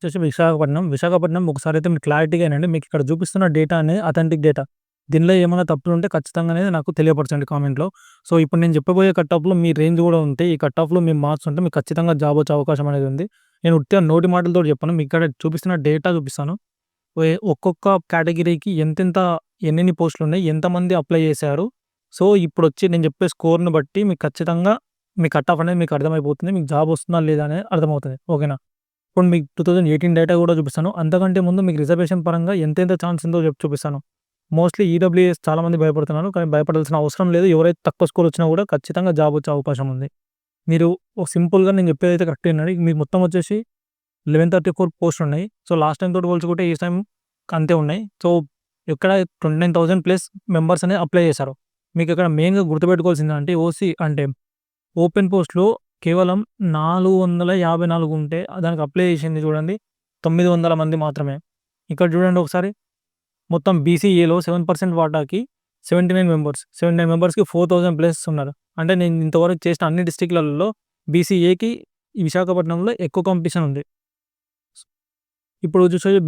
వచ్చేసి విశాఖపట్నం. విశాఖపట్నం ఒకసారైతే మీరు క్లారిటీగా ఇనండి. మీకిక్కడ చూపిస్తున్న డేటా అనేది అథెంటిక్ డేటా. దీనిలో ఏమైనా తప్పులుంటే ఖచ్చితంగా అనేది నాకు తెలియపరచండి కామెంట్‌లో. సో, ఇప్పుడు నేను చెప్పబోయే కట్ ఆఫ్‌లో మీ రేంజ్ గూడా ఉంటే, ఈ కట్ ఆఫ్‌లో మీ మార్క్స్ ఉంటే మీకు ఖచ్చితంగా జాబ్ వచ్చే అవకాశం అనేది ఉంది. నేను ఉట్టిగా నోటి మాటలతోటి చెప్పను. మీకిక్కడ చూపిస్తున్న డేటా చూపిస్తాను. ఒక్కొక్క కేటగిరీకి ఎంతెంత ఎన్నెన్ని పోస్టులున్నాయి, ఎంతమంది అప్లై చేశారు. సో, ఇప్పుడొచ్చి నేను చెప్పే స్కోర్‌ని బట్టి మీకు ఖచ్చితంగా మీ కట్ ఆఫ్ అనేది మీకు అర్థమైపోతుంది. మీకు జాబ్ వస్తుందా లేదా అనేది అర్థమవుతది. ఓకేనా? ఇప్పుడు మీకు 2018 డేటా గూడా చూపిస్తాను. అంతకంటే ముందు మీకు రిజర్వేషన్ పరంగా ఎంతెంత ఛాన్స్ ఉందో చూపిస్తాను. మోస్ట్‌లీ ఈడబ్ల్యూఎస్ చాలామంది భయపడుతున్నారు. కానీ భయపడాల్సిన అవసరం లేదు. ఎవరైతే తక్కువ స్కోర్ వచ్చినా గూడా ఖచ్చితంగా జాబ్ వచ్చే అవకాశం ఉంది. మీరు సింపుల్‌గా నేను చెప్పేదైతే కరెక్టే ఇనండి. మీకు మొత్తం వచ్చేసి 1134 పోస్టులు ఉన్నాయి. సో, లాస్ట్ టైమ్ తోటి పోల్చుకుంటే ఈ టైం అంతే ఉన్నాయి. సో, ఇక్కడ 29,000 ప్లస్ మెంబర్స్ అనేది అప్లై చేశారు. మీకిక్కడ మెయిన్‌గా గుర్తుపెట్టుకోవాల్సిందేంటంటే ఓసీ అంటే ఓపెన్ పోస్ట్‌లో కేవలం 454 ఉంటే దానికి అప్లై చేసింది చూడండి 900 మంది మాత్రమే. ఇక్కడ చూడండి ఒకసారి మొత్తం బీసీఏలో 7% వాటాకి 79 మెంబర్స్. 79 మెంబర్స్‌కి 4000 ప్లస్ ఉన్నారు. అంటే నేను ఇంతవరకు చేసిన అన్ని డిస్ట్రిక్ట్‌లలో బీసీఏకి ఈ విశాఖపట్నంలో ఎక్కువ కాంపిటీషన్ ఉంది. ఇప్పుడు చూస్తే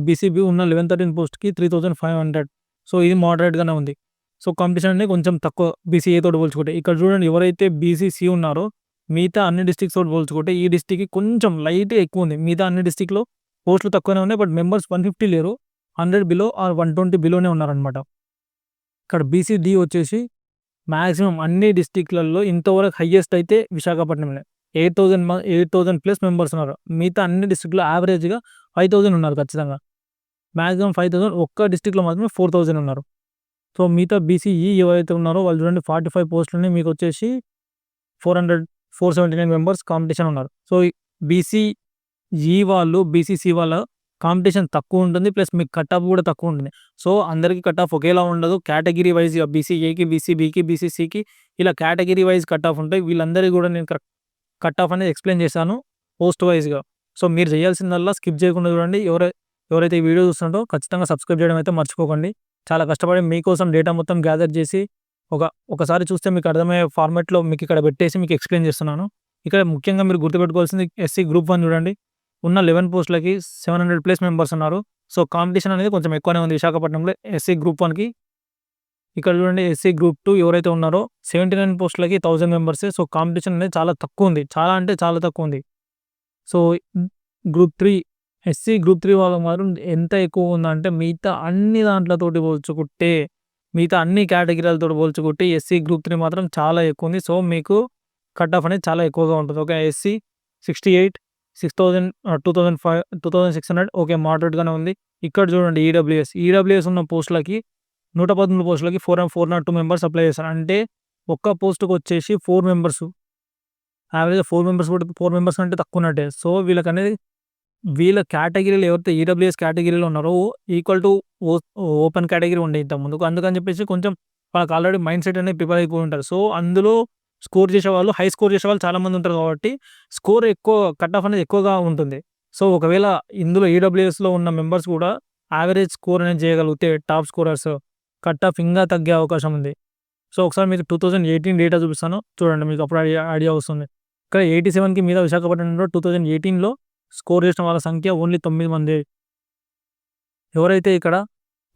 బీసీబీ ఉన్న 1113 పోస్ట్‌కి 3500. సో, ఇది మోడరేట్‌గానే ఉంది. సో, కాంపిటీషన్ అనేది కొంచెం తక్కువ బీసీఏ తోటి పోల్చుకుంటే. ఇక్కడ చూడండి ఎవరైతే బీసీసీ ఉన్నారో మిగతా అన్ని డిస్ట్రిక్ట్స్ తోటి పోల్చుకుంటే ఈ డిస్ట్రిక్ట్‌కి కొంచెం లైట్‌గా ఎక్కువుంది. మిగతా అన్ని డిస్ట్రిక్ట్‌లో పోస్టులు తక్కువనే ఉన్నాయి. బట్ మెంబర్స్ 150 లేరు. 100 బిలో ఆర్ 120 బిలోనే ఉన్నారనమాట. ఇక్కడ బీసీడీ వచ్చేసి మాక్సిమం అన్ని డిస్ట్రిక్ట్‌లలో ఇంతవరకు హైయెస్ట్ అయితే విశాఖపట్నంలో 8000 ప్లస్ మెంబర్స్ ఉన్నారు. మిగతా అన్ని డిస్ట్రిక్ట్‌లో యావరేజ్‌గా 5000 ఉన్నారు ఖచ్చితంగా. మాక్సిమం 5000 ఒక్క డిస్ట్రిక్ట్‌లో మాత్రమే 4000 ఉన్నారు. సో, మిగతా బీసీఈ ఎవరైతే ఉన్నారో వాళ్ళు చూడండి 45 పోస్టులని మీకొచ్చేసి 400, 479 మెంబర్స్ కాంపిటీషన్ ఉన్నారు. సో, బీసీఈ వాళ్ళు, బీసీసీ వాళ్ళ కాంపిటీషన్ తక్కువుంటుంది. ప్లస్ మీకు కట్ ఆఫ్ గూడా తక్కువుంటుంది. సో, అందరికి కట్ ఆఫ్ ఒకేలా ఉండదు. కేటగిరీ వైస్‌గా బీసీఏకి, బీసీబీకి, బీసీసీకి ఇలా కేటగిరీ వైస్ కట్ ఆఫ్ ఉంటాయి. వీళ్ళందరికీ గూడా నేను కట్ ఆఫ్ అనేది ఎక్స్‌ప్లెయిన్ చేశాను పోస్ట్ వైస్‌గా. సో, మీరు చేయాల్సిందల్లా స్కిప్ చేయకుండా చూడండి. ఎవరైతే ఈ వీడియో చూస్తున్నారో ఖచ్చితంగా సబ్స్క్రైబ్ చేయడం అయితే మర్చిపోకండి. చాలా కష్టపడి మీకోసం డేటా మొత్తం గ్యాదర్ చేసి ఒకసారి చూస్తే మీకు అర్థమయ్యే ఫార్మాట్‌లో మీకిక్కడ పెట్టేసి మీకు ఎక్స్‌ప్లెయిన్ చేస్తున్నాను. ఇక్కడ ముఖ్యంగా మీరు గుర్తుపెట్టుకోవాల్సింది ఎస్సీ గ్రూప్ 1 చూడండి. ఉన్న 11 పోస్టులకి 700 ప్లస్ మెంబర్స్ ఉన్నారు. సో, కాంపిటీషన్ అనేది కొంచెం ఎక్కువనే ఉంది విశాఖపట్నంలో ఎస్సీ గ్రూప్ 1కి. ఇక్కడ చూడండి ఎస్సీ గ్రూప్ 2 ఎవరైతే ఉన్నారో 79 పోస్టులకి 1000 మెంబర్సే. సో, కాంపిటీషన్ అనేది చాలా తక్కువుంది. చాలా అంటే చాలా తక్కువుంది. సో, గ్రూప్ 3 ఎస్సీ గ్రూప్ 3 వాళ్ళకి మాత్రం ఎంత ఎక్కువుందంటే మిగతా అన్ని దాంట్లతోటి పోల్చుకుంటే, మిగతా అన్ని కేటగిరీలతోటి పోల్చుకుంటే ఎస్సీ గ్రూప్ 3 మాత్రం చాలా ఎక్కువుంది. సో, మీకు కట్ ఆఫ్ అనేది చాలా ఎక్కువగా ఉంటుంది. ఓకే. SC 68, 6000 2600 okay. మోడరేట్‌గానే ఉంది. ఇక్కడ చూడండి ఈడబ్ల్యూఎస్ ఉన్న పోస్టులకి 113 పోస్టులకి 402 మెంబర్స్ అప్లై చేశారు. అంటే ఒక్క పోస్ట్‌కొచ్చేసి 4 మెంబర్స్. యావరేజ్‌గా 4 మెంబర్స్ కూడా 4 మెంబర్స్ కంటే తక్కువున్నట్టే. సో, వీళ్ళ కేటగిరీలో ఎవరైతే ఈడబ్ల్యూఎస్ కేటగిరీలో ఉన్నారో ఈక్వల్ టు ఓ ఓపెన్ కేటగిరీ ఉండే ఇంతకుముందు. అందుకని చెప్పేసి కొంచెం వాళ్ళకి ఆల్రెడీ మైండ్ సెట్ అనేది ప్రిపేర్ అయిపోయి ఉంటారు. సో, అందులో స్కోర్ చేసేవాళ్ళు, హై స్కోర్ చేసేవాళ్ళు చాలామంది ఉంటారు కాబట్టి స్కోర్ ఎక్కువ కట్ ఆఫ్ అనేది ఎక్కువగా ఉంటుంది. సో, ఒకవేళ ఇందులో ఈడబ్ల్యూఎస్‌లో ఉన్న మెంబర్స్ కూడా యావరేజ్ స్కోర్ అనేది చేయగలిగితే టాప్ స్కోరర్స్ కట్ ఆఫ్ ఇంకా తగ్గే అవకాశం ఉంది. సో, ఒకసారి మీకు 2018 డేటా చూపిస్తాను. చూడండి మీకు అప్పుడు ఐడియా వస్తుంది. ఇక్కడ 87కి మీద విశాఖపట్నంలో 2018లో స్కోర్ చేసిన వాళ్ళ సంఖ్య ఓన్లీ 9 మందే. ఎవరైతే ఇక్కడ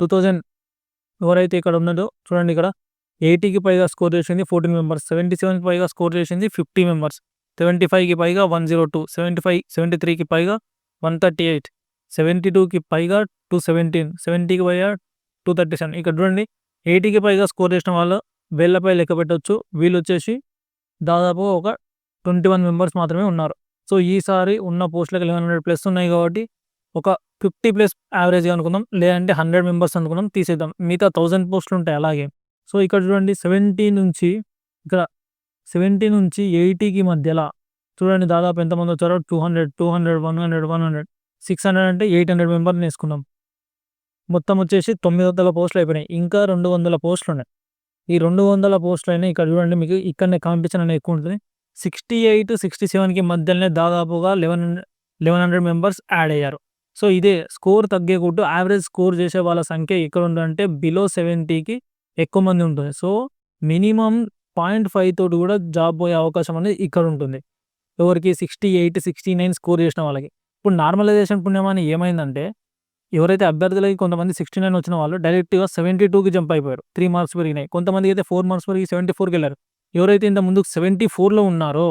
2000 ఎవరైతే ఇక్కడ ఉన్నదో చూడండి ఇక్కడ 80కి పైగా స్కోర్ చేసింది 14 మెంబర్స్. 77కి పైగా స్కోర్ చేసింది 50 మెంబర్స్. 75కి పైగా 102, 73కి పైగా 138, 72కి పైగా 217, 70కి పైగా 237. ఇక్కడ చూడండి 80కి పైగా స్కోర్ చేసిన వాళ్ళు వేళ్ళపై లెక్క పెట్టొచ్చు. వీళ్ళొచ్చేసి దాదాపు ఒక 21 మెంబర్స్ మాత్రమే ఉన్నారు. సో, ఈసారి ఉన్న పోస్టులకి 1100 ప్లస్ ఉన్నాయి కాబట్టి ఒక 50 ప్లస్ యావరేజ్‌గా అనుకుందాం. లేదంటే 100 మెంబర్స్ అనుకుందాం తీసేద్దాం. మిగతా 1000 పోస్టులు ఉంటాయి అలాగే. సో, ఇక్కడ చూడండి 70 నుంచి ఇక్కడ 70 నుంచి 80కి మధ్యల చూడండి దాదాపు ఎంతమంది వచ్చారో 200, 100, 100, 600 అంటే 800 మెంబర్స్‌ని ఏసుకుందాం. మొత్తం వచ్చేసి 900 పోస్టులు అయిపోయినాయి. ఇంకా 200 పోస్టులున్నాయి. ఈ 200 పోస్టులైనా ఇక్కడ చూడండి మీకు ఇక్కడనే కాంపిటీషన్ అనేది ఎక్కువ ఉంటుంది. 68, 67కి మధ్యలోనే దాదాపుగా 1100 మెంబర్స్ యాడ్ అయ్యారు. సో, ఇదే స్కోర్ తగ్గే కొద్దూ యావరేజ్ స్కోర్ చేసే వాళ్ళ సంఖ్య ఎక్కడ ఉందంటే బిలో 70కి ఎక్కువ మంది ఉంటుంది. సో, మినిమమ్ 0.5 తోటి కూడా జాబ్ పోయే అవకాశం అనేది ఇక్కడ ఉంటుంది. ఎవరికి 68, 69 స్కోర్ చేసిన వాళ్ళకి. ఇప్పుడు నార్మలైజేషన్ పుణ్యమాని ఏమైందంటే, ఎవరైతే అభ్యర్థులకి కొంతమంది 69 వచ్చిన వాళ్ళు డైరెక్ట్‌గా 72కి జంప్ అయిపోయారు. 3 మార్క్స్ పెరిగినాయి. కొంతమందికైతే 4 మార్క్స్ పెరిగి 74కెళ్లారు. ఎవరైతే ఇంత ముందుకు 74లో ఉన్నారో,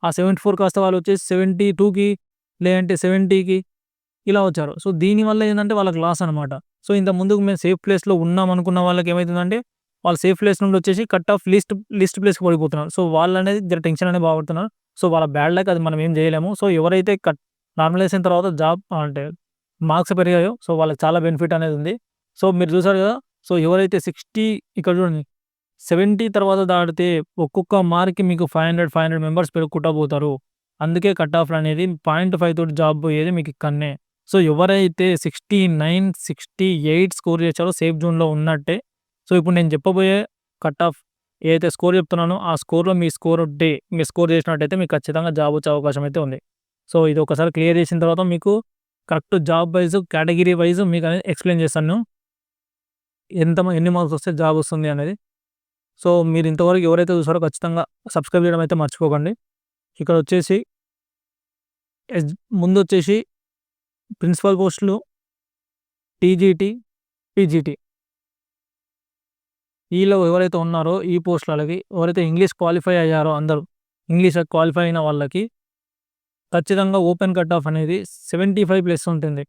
ఆ 74 కాస్త వాళ్ళొచ్చేసి 72కి లేదంటే 70కి ఇలా వచ్చారు. సో, దీనివల్ల ఏందంటే వాళ్ళకి లాస్ అనమాట. సో, ఇంత ముందుకు మేము సేఫ్ ప్లేస్‌లో ఉన్నాం అనుకున్న వాళ్ళకి ఏమైతుందంటే, వాళ్ళు సేఫ్ ప్లేస్ నుండి వచ్చేసి కట్ ఆఫ్ లిస్ట్ ప్లేస్‌కి పడిపోతున్నారు. సో, వాళ్ళనేది జర టెన్షన్ అనేది బాగపడుతున్నారు. సో, వాళ్ళ బ్యాడ్ లక్, అది మనం ఏం చేయలేము. సో, ఎవరైతే నార్మలైజ్ అయిన తర్వాత జాబ్ అంటే మార్క్స్ పెరిగాయో, సో, వాళ్ళకి చాలా బెనిఫిట్ అనేది ఉంది. సో, మీరు చూసారు కదా! సో, ఎవరైతే 60 ఇక్కడ చూడండి, 70 తర్వాత దాటితే ఒక్కొక్క మార్క్‌కి మీకు 500 మెంబర్స్ పెరుగుకుంటా పోతారు. అందుకే కట్ ఆఫ్‌లనేది 0.5 తోటి జాబ్ పోయేది మీకు ఇక్కడనే. సో, ఎవరైతే 69, 68 స్కోర్ చేశారో సేఫ్ జోన్‌లో ఉన్నట్టే. సో, ఇప్పుడు నేను చెప్పబోయే కట్ ఆఫ్ ఏదైతే స్కోర్ చెప్తున్నానో, ఆ స్కోర్‌లో మీ స్కోర్ ఉంటే, మీరు స్కోర్ చేసినట్టయితే మీకు ఖచ్చితంగా జాబ్ వచ్చే అవకాశం అయితే ఉంది. సో, ఇది ఒకసారి క్లియర్ చేసిన తర్వాత మీకు correct job wise, category wise మీకనేది ఎక్స్‌ప్లెయిన్ చేస్తాను. ఎన్ని మార్క్స్ వస్తే జాబ్ వస్తుంది అనేది. సో, మీరు ఇంతవరకు ఎవరైతే చూసారో ఖచ్చితంగా సబ్స్క్రైబ్ చేయడం అయితే మర్చిపోకండి. ఇక్కడొచ్చేసి ఎస్ ముందొచ్చేసి ప్రిన్సిపల్ పోస్టులు, టీజీటీ, పీజీటీ ఈలో ఎవరైతే ఉన్నారో ఈ పోస్టులకి ఎవరైతే ఇంగ్లీష్ క్వాలిఫై అయ్యారో అందరూ, ఇంగ్లీష్ క్వాలిఫై అయిన వాళ్ళకి ఖచ్చితంగా ఓపెన్ కట్ ఆఫ్ అనేది 75 ప్లస్ ఉంటుంది.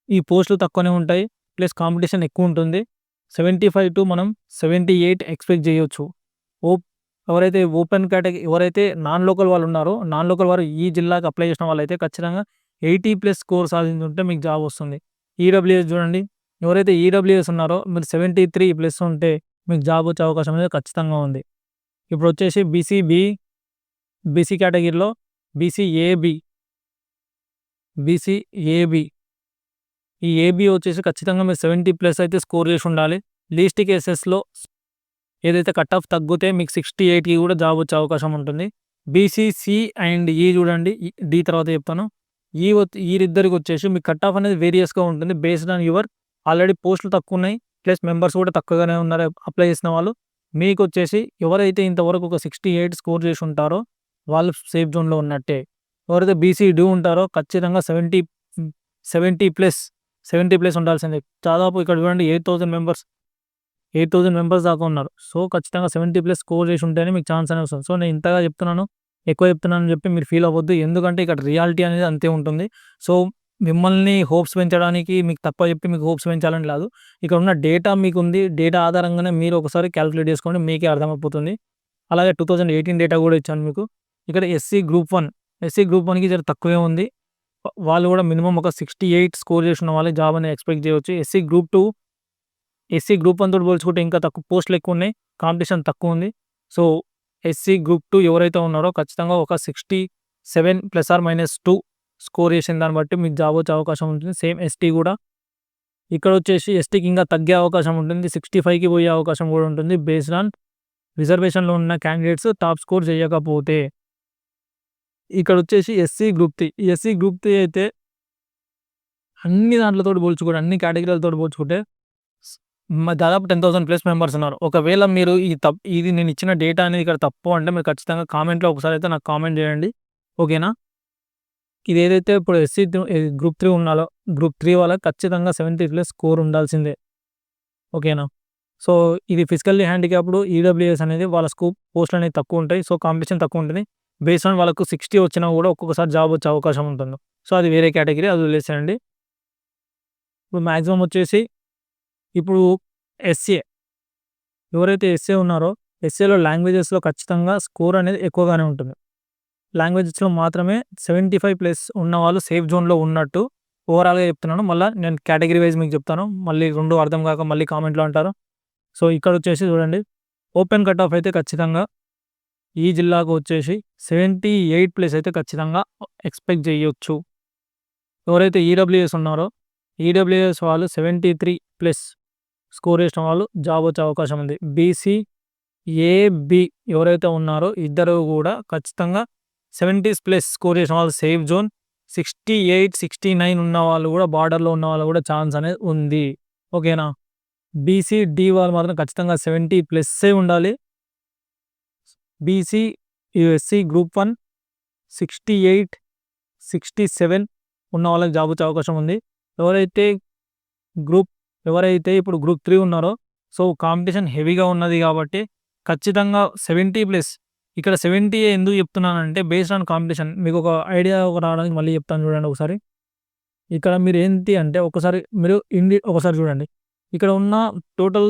ఈ పోస్టులు తక్కువనే ఉంటాయి. ప్లస్ కాంపిటీషన్ ఎక్కువుంటుంది. 75 టు మనం 78 ఎక్స్‌పెక్ట్ జేయొచ్చు. ఓప్ ఎవరైతే ఓపెన్ ఎవరైతే నాన్ లోకల్ వాళ్ళున్నారో, నాన్ లోకల్ వారు ఈ జిల్లాకి అప్లై చేసిన వాళ్ళైతే ఖచ్చితంగా 80+ స్కోర్ సాధించుంటే మీకు జాబ్ వస్తుంది. ఈడబ్ల్యూఎస్ చూడండి. ఎవరైతే ఈడబ్ల్యూఎస్ ఉన్నారో మీరు 73 ప్లస్ ఉంటే మీకు జాబ్ వచ్చే అవకాశం అనేది ఖచ్చితంగా ఉంది. ఇప్పుడొచ్చేసి బీసీ కేటగిరీలో బీసీఏబీ, బీసీఏబీ ఈ ఏబీ వచ్చేసి ఖచ్చితంగా మీరు 70+ అయితే స్కోర్ చేసి ఉండాలి. లీస్ట్ కేసెస్‌లో ఏదైతే కట్ ఆఫ్ తగ్గితే మీకు 68కి కూడా జాబ్ వచ్చే అవకాశం ఉంటుంది. బీసీసీ అండ్ ఈ చూడండి. డి తర్వాత చెప్తాను. వీరిద్దరికి వచ్చేసి మీ కట్ ఆఫ్ అనేది వేరియస్‌గా ఉంటుంది. బేస్డ్ ఆన్ యువర్ ఆల్రెడీ పోస్టులు తక్కువున్నాయి. ప్లస్ మెంబర్స్ కూడా తక్కువగానే ఉన్నారు అప్లై చేసిన వాళ్ళు. మీకొచ్చేసి ఎవరైతే ఇంతవరకు ఒక 68 స్కోర్ చేసి ఉంటారో వాళ్ళు సేఫ్ జోన్‌లో ఉన్నట్టే. ఎవరైతే బీసీ-డూ ఉంటారో ఖచ్చితంగా 70+ ఉండాల్సిందే. దాదాపు ఇక్కడ చూడండి 8,000 మెంబర్స్ దాకా ఉన్నారు. సో, ఖచ్చితంగా 70+ స్కోర్ చేసి ఉంటేనే మీకు ఛాన్స్ అనేది వస్తుంది. సో, నేను ఇంతగా చెప్తున్నాను, ఎక్కువ చెప్తున్నానని చెప్పి మీరు ఫీల్ అవ్వద్దు. ఎందుకంటే ఇక్కడ రియాలిటీ అనేది అంతే ఉంటుంది. సో, మిమ్మల్ని హోప్స్ పెంచడానికి మీకు తక్కువ చెప్పి మీకు హోప్స్ పెంచాలని కాదు. ఇక్కడ ఉన్న డేటా మీకుంది. డేటా ఆధారంగానే మీరు ఒకసారి కాలిక్యులేట్ చేసుకోండి. మీకే అర్థమైపోతుంది. అలాగే 2018 డేటా కూడా ఇచ్చాను మీకు. ఇక్కడ ఎస్సీ గ్రూప్ 1కి జర తక్కువే ఉంది. వాళ్ళు కూడా మినిమమ్ ఒక 68 స్కోర్ చేసిన వాళ్ళే జాబ్ అనేది ఎక్స్‌పెక్ట్ చేయొచ్చు. ఎస్సీ గ్రూప్ 1 తోటి పోల్చుకుంటే ఇంకా తక్కువ పోస్టులు ఎక్కువున్నాయి. కాంపిటీషన్ తక్కువుంది. సో, ఎస్సీ గ్రూప్ 2 ఎవరైతే ఉన్నారో ఖచ్చితంగా ఒక 67 +or-2 స్కోర్ చేసిన దాన్ని బట్టి మీకు జాబ్ వచ్చే అవకాశం ఉంటుంది. సేమ్ ఎస్టీ కూడా. ఇక్కడొచ్చేసి ఎస్టీకి ఇంకా తగ్గే అవకాశం ఉంటుంది. 65కి పోయే అవకాశం కూడా ఉంటుంది. బేస్డ్ ఆన్ రిజర్వేషన్‌లో ఉన్న క్యాండిడేట్స్ టాప్ స్కోర్ చేయకపోతే. ఇక్కడొచ్చేసి ఎస్సీ గ్రూప్ 3 అయితే అన్ని దాంట్లతోటి పోల్చుకుంటే, అన్ని కేటగిరీలతోటి పోల్చుకుంటే దాదాపు 10,000+ మెంబర్స్ ఉన్నారు. ఒకవేళ మీరు ఇది నేను ఇచ్చిన డేటా అనేది ఇక్కడ తప్పు అంటే మీరు ఖచ్చితంగా కామెంట్‌లో ఒకసారి అయితే నాకు కామెంట్ చేయండి. ఓకేనా? ఇదేదైతే ఇప్పుడు గ్రూప్ 3 ఉన్నారో, గ్రూప్ 3 వాళ్ళకి ఖచ్చితంగా 70+ స్కోర్ ఉండాల్సిందే. ఓకేనా? సో, ఇది ఫిజికల్లీ హ్యాండిక్యాప్డ్ ఈడబ్ల్యూఎస్ అనేది వాళ్ళ పోస్టులు అనేవి తక్కువ ఉంటాయి. సో, కాంపిటీషన్ తక్కువ ఉంటుంది. బేస్డ్ ఆన్ వాళ్ళకు 60 వచ్చినా కూడా ఒక్కొక్కసారి జాబ్ వచ్చే అవకాశం ఉంటుంది. సో, అది వేరే కేటగిరీ, అది వదిలేసేయండి. ఇప్పుడు మాక్సిమం వచ్చేసి ఇప్పుడు ఎస్ఏ ఎవరైతే ఎస్ఏ ఉన్నారో ఎస్ఏలో లాంగ్వేజెస్‌లో ఖచ్చితంగా స్కోర్ అనేది ఎక్కువగానే ఉంటుంది. లాంగ్వేజెస్‌లో మాత్రమే 75+ ఉన్నవాళ్ళు సేఫ్ జోన్‌లో ఉన్నట్టు ఓవరాల్‌గా చెప్తున్నాను. మళ్ళా నేను కేటగిరీ వైస్ మీకు చెప్తాను. మళ్ళీ 2 అర్థం కాక మళ్ళీ కామెంట్‌లో అంటారు. సో, ఇక్కడొచ్చేసి చూడండి, ఓపెన్ కట్ ఆఫ్ అయితే ఖచ్చితంగా ఈ జిల్లాకు వచ్చేసి 78+ అయితే ఖచ్చితంగా ఎక్స్‌పెక్ట్ చేయొచ్చు. ఎవరైతే ఈడబ్ల్యూఎస్ ఉన్నారో ఈడబ్ల్యూఎస్ వాళ్ళు 73+ స్కోర్ చేసిన వాళ్ళు జాబ్ వచ్చే అవకాశం ఉంది. బీసీ, ఏబీ ఎవరైతే ఉన్నారో ఇద్దరు కూడా ఖచ్చితంగా 70+ స్కోర్ చేసిన వాళ్ళు సేఫ్ జోన్. 68, 69 ఉన్న వాళ్ళు కూడా బార్డర్‌లో ఉన్న వాళ్ళు కూడా ఛాన్స్ అనేది ఉంది. ఓకేనా? బీసీ, డి వాళ్ళు మాత్రం ఖచ్చితంగా 70+ ఉండాలి. బీసీ, ఎస్సీ గ్రూప్ 1 68, 67 ఉన్న వాళ్ళకి జాబ్ వచ్చే అవకాశం ఉంది. ఎవరైతే గ్రూప్ ఇప్పుడు గ్రూప్ 3 ఉన్నారో సో, కాంపిటీషన్ హెవీగా ఉన్నది కాబట్టి ఖచ్చితంగా 70+ ఇక్కడ 70 ఎందుకు చెప్తున్నానంటే బేస్డ్ ఆన్ కాంపిటీషన్ మీకొక ఐడియా రావడానికి మళ్ళీ చెప్తాను చూడండి ఒకసారి. ఇక్కడ మీరేంటి అంటే ఒకసారి మీరు ఒకసారి చూడండి. ఇక్కడ ఉన్న టోటల్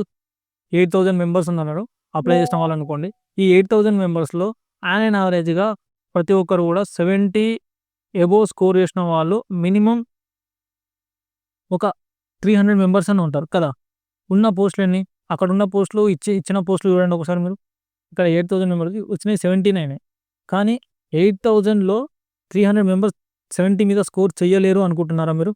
8,000 మెంబర్స్ ఉన్నారు అప్లై చేసిన వాళ్ళనుకోండి. ఈ 8,000 మెంబర్స్‌లో యాన్ అండ్ యావరేజ్‌గా ప్రతి ఒక్కరు కూడా 70 అబోవ్ స్కోర్ చేసిన వాళ్ళు మినిమమ్ ఒక 300 మెంబర్స్ అన్న ఉంటారు కదా! ఉన్న పోస్టులెన్ని? అక్కడున్న పోస్టులు ఇచ్చిన పోస్టులు చూడండి ఒకసారి మీరు. ఇక్కడ 8,000 మెంబర్స్‌కి వచ్చినయి 79. కానీ 8,000లో 300 మెంబర్స్ 70 మీద స్కోర్ చెయ్యలేరు అనుకుంటున్నారా మీరు?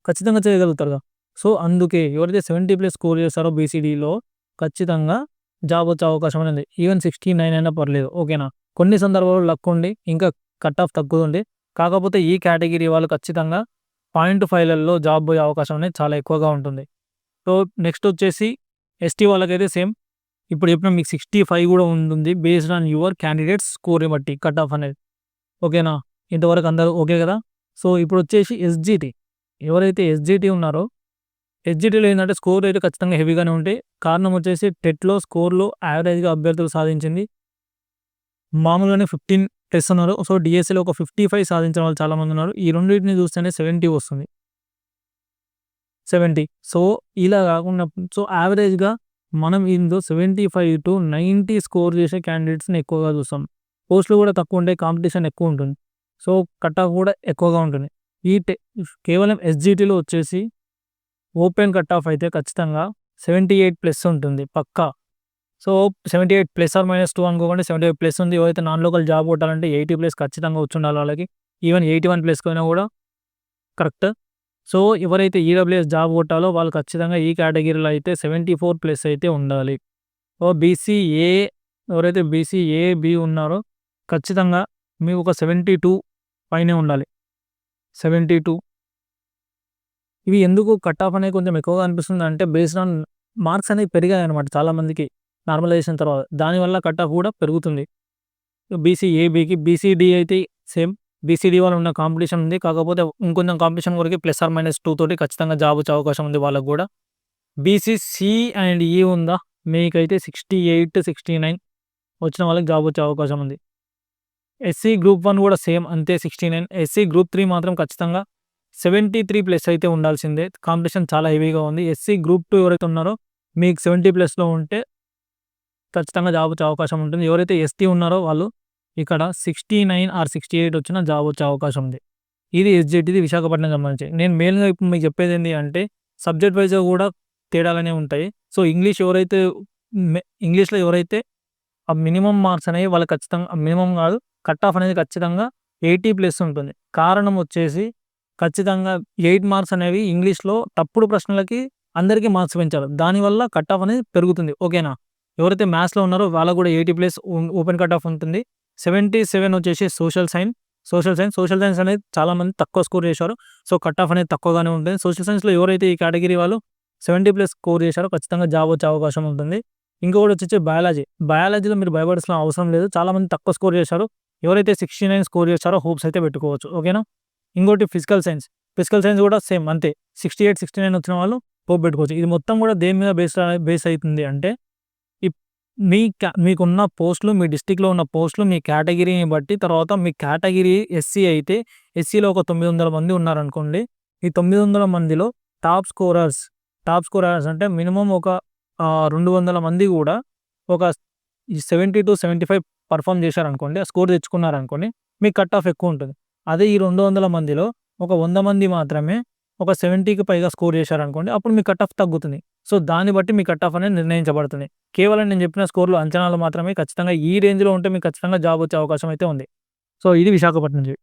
ఖచ్చితంగా చేయగలుగుతారుగా. సో, అందుకే ఎవరైతే 70+ స్కోర్ చేస్తారో బీసీడీలో ఖచ్చితంగా జాబ్ వచ్చే అవకాశం అనేది. ఈవెన్ 69 అయినా పర్లేదు. ఓకేనా? కొన్ని సందర్భాల్లో లక్ ఉండి ఇంకా కట్ ఆఫ్ తక్కువుంది. కాకపోతే ఈ కేటగిరీ వాళ్ళు ఖచ్చితంగా 0.5లలో జాబ్ పోయే అవకాశం అనేది చాలా ఎక్కువగా ఉంటుంది. సో, నెక్స్ట్ వచ్చేసి ఎస్టీ వాళ్ళకైతే సేమ్. ఇప్పుడు చెప్పిన మీకు 65 కూడా ఉంటుంది. బేస్డ్ ఆన్ యువర్ క్యాండిడేట్స్ స్కోర్‌ని బట్టి కట్ ఆఫ్ అనేది. ఓకేనా? ఇంతవరకు అందరూ ఓకే కదా! సో, ఇప్పుడొచ్చేసి ఎస్‌జీటీ. ఎవరైతే ఎస్‌జీటీ ఉన్నారో ఎస్‌జీటీలో ఏందంటే స్కోర్ అయితే ఖచ్చితంగా హెవీగానే ఉంటాయి. కారణం వచ్చేసి టెట్‌లో స్కోర్‌లో యావరేజ్‌గా అభ్యర్థులు సాధించింది మామూలుగానే 15+ ఉన్నారు. సో, డీఎస్సీలో ఒక 55 సాధించిన వాళ్ళు చాలామందున్నారు. ఈ రెండిటిని చూస్తేనే 70 వస్తుంది. 70 సో, ఇలా కాకుండా సో, యావరేజ్‌గా మనం ఇందులో 75-90 స్కోర్ చేసే క్యాండిడేట్స్‌ని ఎక్కువగా చూస్తాం. పోస్టులు కూడా తక్కువుంటాయి. కాంపిటీషన్ ఎక్కువుంటుంది. సో, కట్ ఆఫ్ కూడా ఎక్కువగా ఉంటుంది. ఈ టె కేవలం ఎస్‌జీటీలో వచ్చేసి ఓపెన్ కట్ ఆఫ్ అయితే ఖచ్చితంగా 78+ ఉంటుంది పక్కా. సో, 78 ±2 అనుకోకండి. 78+ ఉంది. ఎవరైతే నాన్ లోకల్ జాబ్ కొట్టాలంటే 80+ ఖచ్చితంగా వచ్చుండాలి వాళ్ళకి. ఈవెన్ 81+ పోయినా కూడా కరెక్ట్. సో, ఎవరైతే ఈడబ్ల్యూఎస్ జాబ్ కొట్టాలో వాళ్ళు ఖచ్చితంగా ఈ కేటగిరీలో అయితే 74+ అయితే ఉండాలి. సో, బీసీఏ ఎవరైతే బీసీఏ, బి ఉన్నారో ఖచ్చితంగా మీకు ఒక 72 పైనే ఉండాలి. 72 ఇవి ఎందుకు కట్ ఆఫ్ అనేది కొంచెం ఎక్కువగా అనిపిస్తుందంటే బేస్డ్ ఆన్ మార్క్స్ అనేవి పెరిగాయన్నమాట చాలా మందికి నార్మలైజేషన్ తర్వాత. దానివల్ల కట్ ఆఫ్ కూడా పెరుగుతుంది. బీసీఏ, బికి, బీసీడీ అయితే సేమ్. బీసీడీ వాళ్ళు ఉన్న కాంపిటీషన్ ఉంది. కాకపోతే ఇంకొంచెం కాంపిటీషన్ వరకే +/-2 తోటి ఖచ్చితంగా జాబ్ వచ్చే అవకాశం ఉంది వాళ్ళకి గూడా. బీసీసీ అండ్ ఈ ఉందా? మీకైతే 68, 69 వచ్చిన వాళ్ళకి జాబ్ వచ్చే అవకాశం ఉంది. ఎస్సీ గ్రూప్ 1 కూడా సేమ్ అంతే 69. ఎస్సీ గ్రూప్ 3 మాత్రం ఖచ్చితంగా 73+ అయితే ఉండాల్సిందే. కాంపిటీషన్ చాలా హెవీగా ఉంది. ఎస్సీ గ్రూప్ 2 ఎవరైతే ఉన్నారో మీకు 70+లో ఉంటే ఖచ్చితంగా జాబ్ వచ్చే అవకాశం ఉంటుంది. ఎవరైతే ఎస్టీ ఉన్నారో వాళ్ళు ఇక్కడ 69 ఆర్ 68 వచ్చినా జాబ్ వచ్చే అవకాశం ఉంది. ఇది ఎస్‌జెడ్‌ది విశాఖపట్నం సంబంధించి. నేను మెయిన్‌గా ఇప్పుడు మీకు చెప్పేదేంటి అంటే సబ్జెక్ట్ వైస్‌గా కూడా తేడాలనేవి ఉంటాయి. సో, ఇంగ్లీష్‌లో ఎవరైతే ఆ మినిమమ్ మార్క్స్ అనేవి వాళ్ళకి ఖచ్చితంగా మినిమమ్ కాదు కట్ ఆఫ్ అనేది ఖచ్చితంగా 80+ ఉంటుంది. కారణం వచ్చేసి ఖచ్చితంగా 8 మార్క్స్ అనేవి ఇంగ్లీష్‌లో తప్పుడు ప్రశ్నలకి అందరికీ మార్క్స్ పెంచారు. దానివల్ల కట్ ఆఫ్ అనేది పెరుగుతుంది. ఓకేనా? ఎవరైతే మ్యాథ్స్‌లో ఉన్నారో వాళ్ళకి కూడా 80+ ఓపెన్ కట్ ఆఫ్ ఉంటుంది. 77 వచ్చేసి సోషల్ సైన్స్ అనేది చాలామంది తక్కువ స్కోర్ చేశారు. సో, కట్ ఆఫ్ అనేది తక్కువగానే ఉంటుంది. సోషల్ సైన్స్‌లో ఎవరైతే ఈ కేటగిరీ వాళ్ళు 70+ స్కోర్ చేశారో ఖచ్చితంగా జాబ్ వచ్చే అవకాశం ఉంటుంది. ఇంకొకటి వచ్చేసి బయాలజీలో మీరు భయపడాల్సిన అవసరం లేదు. చాలామంది తక్కువ స్కోర్ చేశారు. ఎవరైతే 69 స్కోర్ చేశారో హోప్స్ అయితే పెట్టుకోవచ్చు. ఓకేనా? ఇంకోటి ఫిజికల్ సైన్స్ కూడా సేమ్ అంతే. 68, 69 వచ్చిన వాళ్ళు హోప్ పెట్టుకోవచ్చు. ఇది మొత్తం కూడా దేని మీద బేస్ అయితుంది అంటే మీకున్న పోస్టులు, మీ డిస్ట్రిక్ట్‌లో ఉన్న పోస్టులు, మీ కేటగిరీని బట్టి తర్వాత మీ కేటగిరీ ఎస్సీ అయితే ఎస్సీలో ఒక 900 మంది ఉన్నారనుకోండి. ఈ 900 మందిలో టాప్ స్కోరర్స్ అంటే మినిమమ్ ఒక 200 మంది కూడా ఒక 70-75 పెర్ఫార్మ్ చేశారనుకోండి. స్కోర్ తెచ్చుకున్నారనుకోండి. మీకు కట్ ఆఫ్ ఎక్కువ ఉంటుంది. అదే ఈ 200 మందిలో ఒక 100 మంది మాత్రమే ఒక 70కి పైగా స్కోర్ చేశారనుకోండి. అప్పుడు మీ కట్ ఆఫ్ తగ్గుతుంది. సో, దాన్ని బట్టి మీ కట్ ఆఫ్ అనేది నిర్ణయించబడుతుంది. కేవలం నేను చెప్పిన స్కోర్‌లు అంచనాలు మాత్రమే. ఖచ్చితంగా ఈ రేంజ్‌లో ఉంటే మీకు ఖచ్చితంగా జాబ్ వచ్చే అవకాశం అయితే ఉంది. సో, ఇది విశాఖపట్నం నుంచి.